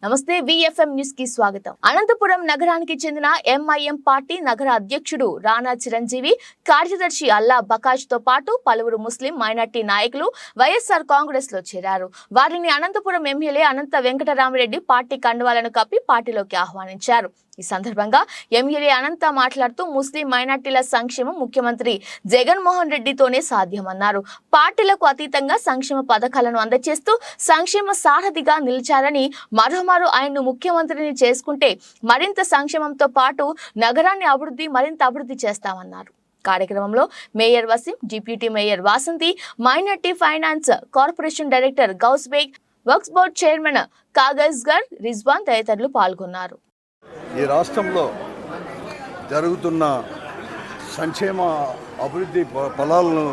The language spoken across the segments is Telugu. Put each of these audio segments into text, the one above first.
నమస్తే విఎఫ్ఎం న్యూస్ కి స్వాగతం. అనంతపురం నగరానికి చెందిన ఎంఐఎం పార్టీ నగర అధ్యక్షుడు రాణా చిరంజీవి, కార్యదర్శి అల్లా బకాష్ తో పాటు పలువురు ముస్లిం మైనార్టీ నాయకులు వైఎస్ఆర్ కాంగ్రెస్ లో చేరారు. వారిని అనంతపురం ఎమ్మెల్యే అనంత వెంకటరామిరెడ్డి పార్టీ కండువాలను కప్పి పార్టీలోకి ఆహ్వానించారు. ఈ సందర్భంగా ఎమ్మెల్యే అనంత మాట్లాడుతూ ముస్లిం మైనార్టీల సంక్షేమం ముఖ్యమంత్రి జగన్మోహన్ రెడ్డితోనే సాధ్యమన్నారు. పార్టీలకు అతీతంగా సంక్షేమ పథకాలను అందజేస్తూ సంక్షేమ సారథిగా నిలిచారని, మరోమారు ఆయన్ను ముఖ్యమంత్రిని చేసుకుంటే మరింత సంక్షేమంతో పాటు నగరాన్ని మరింత అభివృద్ధి చేస్తామన్నారు. కార్యక్రమంలో mayor Wasim, deputy mayor Vasanthi, minority finance corporation director Gousbeg, works board chairman Kagazgar Rizwan తదితరులు పాల్గొన్నారు. ఈ రాష్ట్రంలో జరుగుతున్న సంక్షేమ అభివృద్ధి ఫలాలను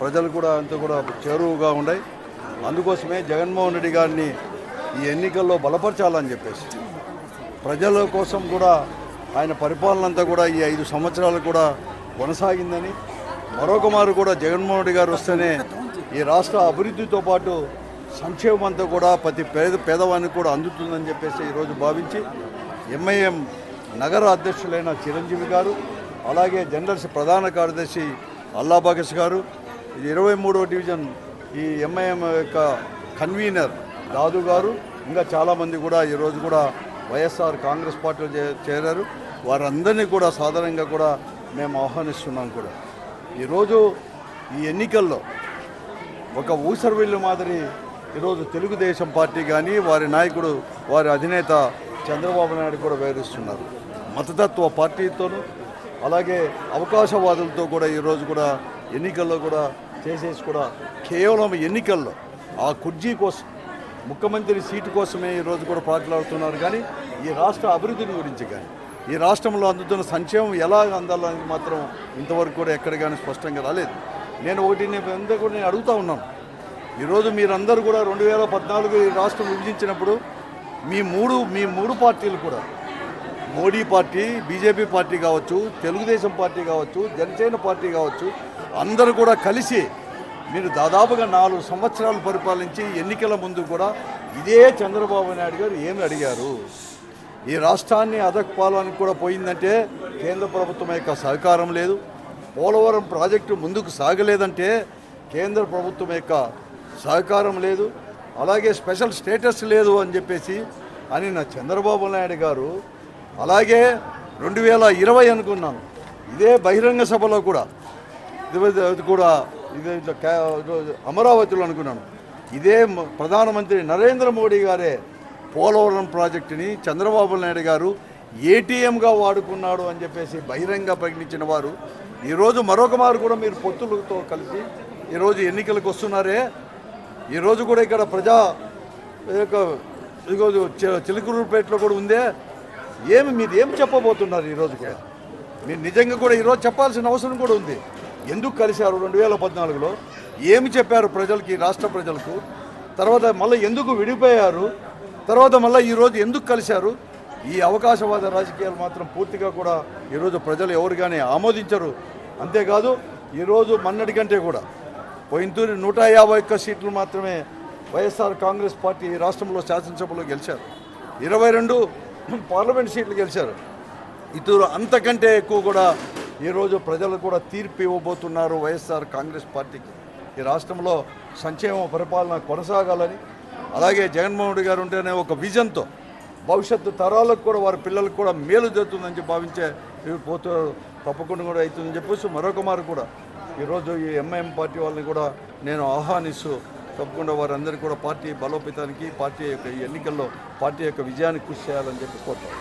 ప్రజలు కూడా అంతా కూడా చేరువుగా ఉన్నాయి. అందుకోసమే జగన్మోహన్ రెడ్డి గారిని ఈ ఎన్నికల్లో బలపరచాలని చెప్పేసి ప్రజల కోసం కూడా ఆయన పరిపాలన అంతా కూడా ఈ 5 సంవత్సరాలు కూడా కొనసాగిందని, మరొక మారు కూడా జగన్మోహన్ రెడ్డి గారు వస్తేనే ఈ రాష్ట్ర అభివృద్ధితో పాటు సంక్షేమం అంతా కూడా ప్రతి పేదవానికి కూడా అందుతుందని చెప్పేసి ఈరోజు భావించి ఎంఐఎం నగర అధ్యక్షులైన చిరంజీవి గారు, అలాగే జనరల్ ప్రధాన కార్యదర్శి అల్లా బకాష్ గారు, 23వ డివిజన్ ఈ ఎంఐఎం యొక్క కన్వీనర్ దాదు గారు, ఇంకా చాలామంది కూడా ఈరోజు కూడా వైఎస్ఆర్ కాంగ్రెస్ పార్టీలో చేరారు. వారందరినీ కూడా సాధారణంగా కూడా మేము ఆహ్వానిస్తున్నాం. కూడా ఈరోజు ఈ ఎన్నికల్లో ఒక ఊసరవిల్లు మాదిరి ఈరోజు తెలుగుదేశం పార్టీ కానీ వారి నాయకుడు, వారి అధినేత చంద్రబాబు నాయుడు కూడా వ్యవహరిస్తున్నారు. మతతత్వ పార్టీతోనూ అలాగే అవకాశవాదులతో కూడా ఈరోజు కూడా ఎన్నికల్లో కూడా చేసేసి కూడా కేవలం ఎన్నికల్లో ఆ కుర్చీ కోసం, ముఖ్యమంత్రి సీటు కోసమే ఈరోజు కూడా పాటలాడుతున్నారు. కానీ ఈ రాష్ట్ర అభివృద్ధిని గురించి కానీ, ఈ రాష్ట్రంలో అందుతున్న సంక్షేమం ఎలా అందాలని మాత్రం ఇంతవరకు కూడా ఎక్కడ కానీ స్పష్టంగా రాలేదు. నేను అడుగుతూ ఉన్నాను. ఈరోజు మీరందరూ కూడా 2014 ఈ రాష్ట్రం విభజించినప్పుడు మీ మూడు పార్టీలు కూడా, మోడీ పార్టీ, బీజేపీ పార్టీ కావచ్చు, తెలుగుదేశం పార్టీ కావచ్చు, జనసేన పార్టీ కావచ్చు, అందరూ కూడా కలిసి మీరు దాదాపుగా 4 సంవత్సరాలు పరిపాలించి ఎన్నికల ముందు కూడా ఇదే చంద్రబాబు నాయుడు గారు ఏమి అడిగారు? ఈ రాష్ట్రాన్ని అధపాలానికి కూడా పోయిందంటే కేంద్ర ప్రభుత్వం యొక్క సహకారం లేదు. పోలవరం ప్రాజెక్టు ముందుకు సాగలేదంటే కేంద్ర ప్రభుత్వం యొక్క సహకారం లేదు. అలాగే స్పెషల్ స్టేటస్ లేదు అని చెప్పేసి అని నా చంద్రబాబు నాయుడు గారు, అలాగే 2020 అనుకున్నాను ఇదే బహిరంగ సభలో కూడా ఇదే అమరావతిలో అనుకున్నాను, ఇదే ప్రధానమంత్రి నరేంద్ర మోడీ గారే పోలవరం ప్రాజెక్టుని చంద్రబాబు నాయుడు గారు ఏటీఎంగా వాడుకున్నాడు అని చెప్పేసి బహిరంగ ప్రకటించిన వారు ఈరోజు మరొక మారు కూడా మీరు పొత్తులతో కలిసి ఈరోజు ఎన్నికలకు వస్తున్నారే. ఈరోజు కూడా ఇక్కడ చిలుకూరుపేటలో కూడా ఉందే, మీరు ఏం చెప్పబోతున్నారు? ఈరోజు కూడా మీరు నిజంగా కూడా ఈరోజు చెప్పాల్సిన అవసరం కూడా ఉంది. ఎందుకు కలిశారు 2014లో? ఏమి చెప్పారు ప్రజలకి, రాష్ట్ర ప్రజలకు? తర్వాత మళ్ళీ ఎందుకు విడిపోయారు? తర్వాత మళ్ళీ ఈరోజు ఎందుకు కలిశారు? ఈ అవకాశవాద రాజకీయాలు మాత్రం పూర్తిగా కూడా ఈరోజు ప్రజలు ఎవరు కానీ ఆమోదించరు. అంతేకాదు ఈరోజు మొన్నటి కంటే కూడా పోయినతూరి 151 సీట్లు మాత్రమే వైఎస్ఆర్ కాంగ్రెస్ పార్టీ రాష్ట్రంలో శాసనసభలో గెలిచారు. 22 పార్లమెంట్ సీట్లు గెలిచారు. ఇతరు అంతకంటే ఎక్కువ కూడా ఈరోజు ప్రజలు కూడా తీర్పు ఇవ్వబోతున్నారు వైఎస్ఆర్ కాంగ్రెస్ పార్టీకి. ఈ రాష్ట్రంలో సంక్షేమ పరిపాలన కొనసాగాలని, అలాగే జగన్మోహన్ రెడ్డి గారు ఉంటేనే ఒక విజన్తో భవిష్యత్తు తరాలకు కూడా వారి పిల్లలకు కూడా మేలు జరుగుతుందని భావించే పోతారు, తప్పకుండా కూడా అవుతుందని చెప్పేసి మరొక మారు కూడా ఈరోజు ఈ ఎంఐఎం పార్టీ వాళ్ళని కూడా నేను ఆహ్వానిస్తూ తప్పకుండా వారందరికీ కూడా పార్టీ బలోపేతానికి, పార్టీ యొక్క ఎన్నికల్లో పార్టీ యొక్క విజయానికి కృషి చేయాలని చెప్పి కోరుతాను.